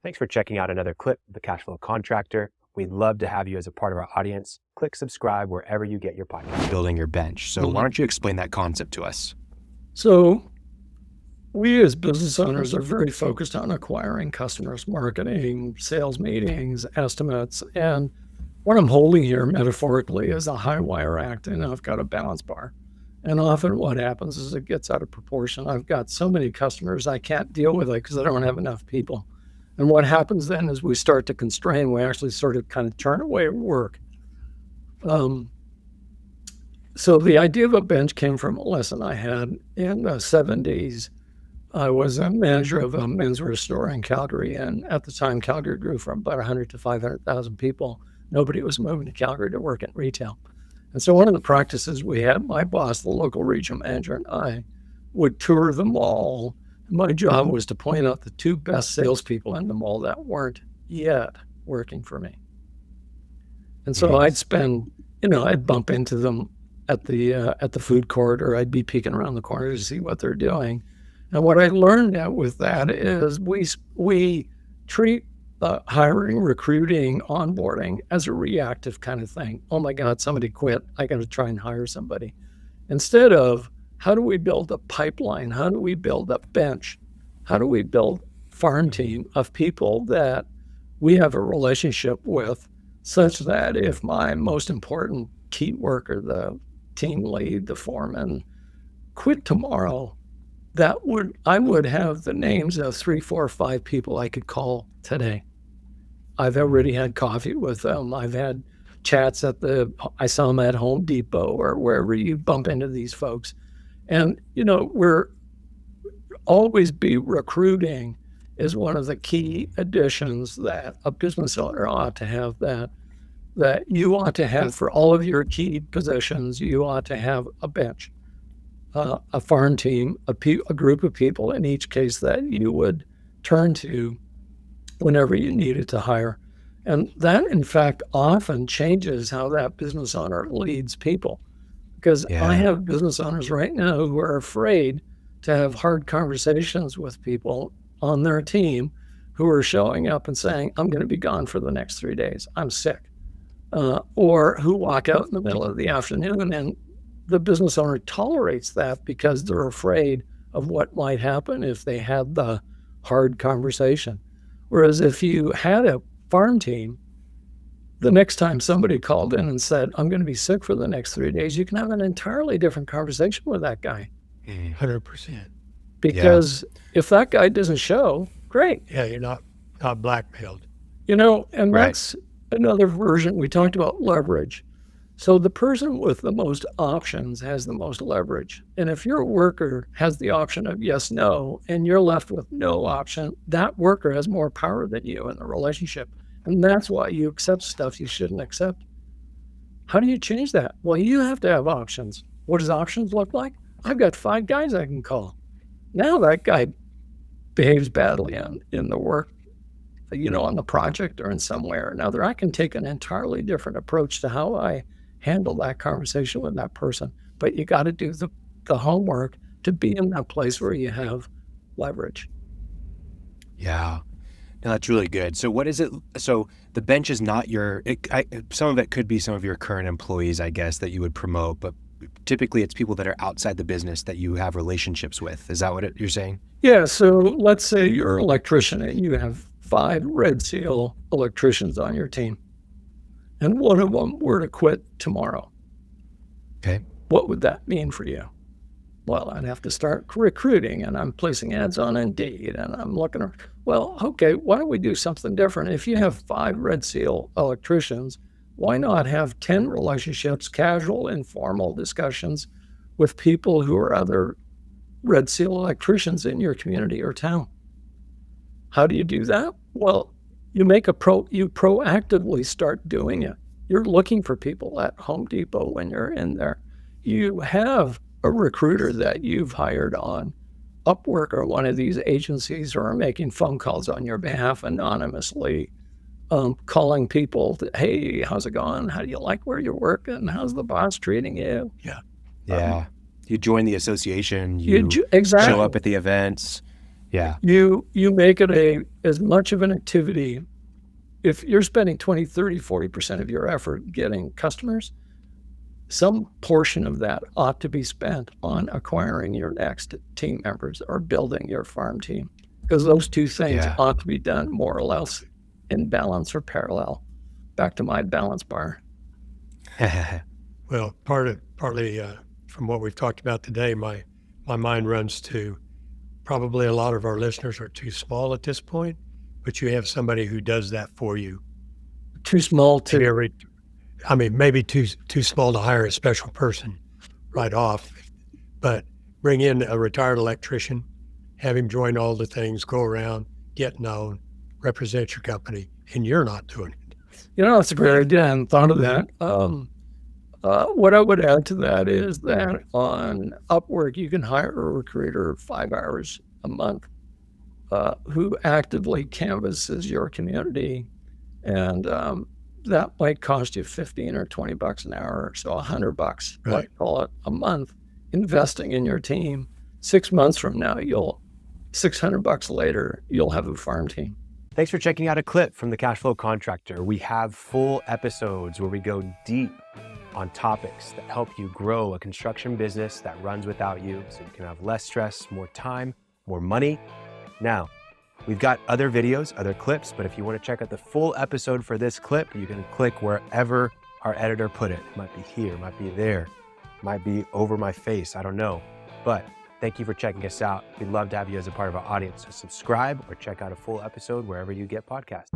Thanks for checking out another clip of the Cashflow Contractor. We'd love to have you as a part of our audience. Click subscribe wherever you get your podcast. Building your bench. So why don't you explain that concept to us? So we as business owners are very focused on acquiring customers, marketing, sales meetings, estimates. And what I'm holding here metaphorically is a high wire act, and I've got a balance bar. And often what happens is it gets out of proportion. I've got so many customers, I can't deal with it because I don't have enough people. And what happens then is we start to constrain. We actually sort of kind of turn away work. So the idea of a bench came from a lesson I had in the 70s. I was a manager of a menswear store in Calgary. And at the time, Calgary grew from about 100 to 500,000 people. Nobody was moving to Calgary to work in retail. And so one of the practices we had, my boss, the local regional manager, and I would tour the mall. My job was to point out the two best salespeople in the mall that weren't yet working for me. And so I'd spend, I'd bump into them at the food court, or I'd be peeking around the corner to see what they're doing. And what I learned with that is we treat hiring, recruiting, onboarding as a reactive kind of thing. Oh my God, somebody quit. I got to try and hire somebody. Instead of, how do we build a pipeline? How do we build a bench? How do we build a farm team of people that we have a relationship with, such that if my most important key worker, the team lead, the foreman, quit tomorrow, I would have the names of 3, 4, 5 people I could call today. I've already had coffee with them. I've had chats I saw them at Home Depot or wherever you bump into these folks. And, we're always be recruiting is one of the key additions that a business owner ought to have, that you ought to have for all of your key positions. You ought to have a bench, a farm team, a group of people in each case that you would turn to whenever you needed to hire. And that, in fact, often changes how that business owner leads people. Because I have business owners right now who are afraid to have hard conversations with people on their team who are showing up and saying, I'm going to be gone for the next 3 days. I'm sick. Or who walk out in the middle of the afternoon, and the business owner tolerates that because they're afraid of what might happen if they had the hard conversation. Whereas if you had a farm team, the next time somebody called in and said, I'm going to be sick for the next 3 days, you can have an entirely different conversation with that guy. 100%. Because if that guy doesn't show, great. Yeah, you're not blackmailed. And that's another version. We talked about leverage. So the person with the most options has the most leverage. And if your worker has the option of yes, no, and you're left with no option, that worker has more power than you in the relationship. And that's why you accept stuff you shouldn't accept. How do you change that? Well, you have to have options. What does options look like? I've got 5 guys I can call. Now that guy behaves badly in the work, on the project or in some way or another. I can take an entirely different approach to how I handle that conversation with that person. But you got to do the homework to be in that place where you have leverage. Yeah. No, that's really good. So what is it? So the bench is not some of it could be some of your current employees, I guess, that you would promote, but typically it's people that are outside the business that you have relationships with. Is that what you're saying? Yeah. So let's say you're an electrician and you have 5 Red Seal electricians on your team, and one of them were to quit tomorrow. Okay. What would that mean for you? Well, I'd have to start recruiting, and I'm placing ads on Indeed, and I'm looking. Well, okay, why don't we do something different? If you have 5 Red Seal electricians, why not have 10 relationships, casual, informal discussions with people who are other Red Seal electricians in your community or town? How do you do that? Well, you proactively start doing it. You're looking for people at Home Depot when you're in there. You have a recruiter that you've hired on Upwork or one of these agencies, or are making phone calls on your behalf anonymously, calling people, hey, how's it going? How do you like where you're working? How's the boss treating you? Yeah. You join the association, exactly. Show up at the events. Yeah. You make it as much of an activity. If you're spending 20, 30, 40% of your effort getting customers, some portion of that ought to be spent on acquiring your next team members or building your farm team, because those two things ought to be done more or less in balance or parallel. Back to my balance bar. Well, partly from what we've talked about today, my mind runs to probably a lot of our listeners are too small at this point, but you have somebody who does that for you. Too small to... maybe too small to hire a special person right off, but bring in a retired electrician, have him join all the things, go around, get known, represent your company, and you're not doing it. That's a great idea. I hadn't thought of that. What I would add to that is that on Upwork, you can hire a recruiter 5 hours a month who actively canvasses your community, and that might cost you $15 or $20 an hour, so $100, right, call it, a month, investing in your team. 6 months from now, $600 later, you'll have a farm team. Thanks for checking out a clip from the Cashflow Contractor. We have full episodes where we go deep on topics that help you grow a construction business that runs without you, so you can have less stress, more time, more money. Now, we've got other videos, other clips, but if you want to check out the full episode for this clip, you can click wherever our editor put it. It might be here, it might be there, it might be over my face, I don't know. But thank you for checking us out. We'd love to have you as a part of our audience. So subscribe or check out a full episode wherever you get podcasts.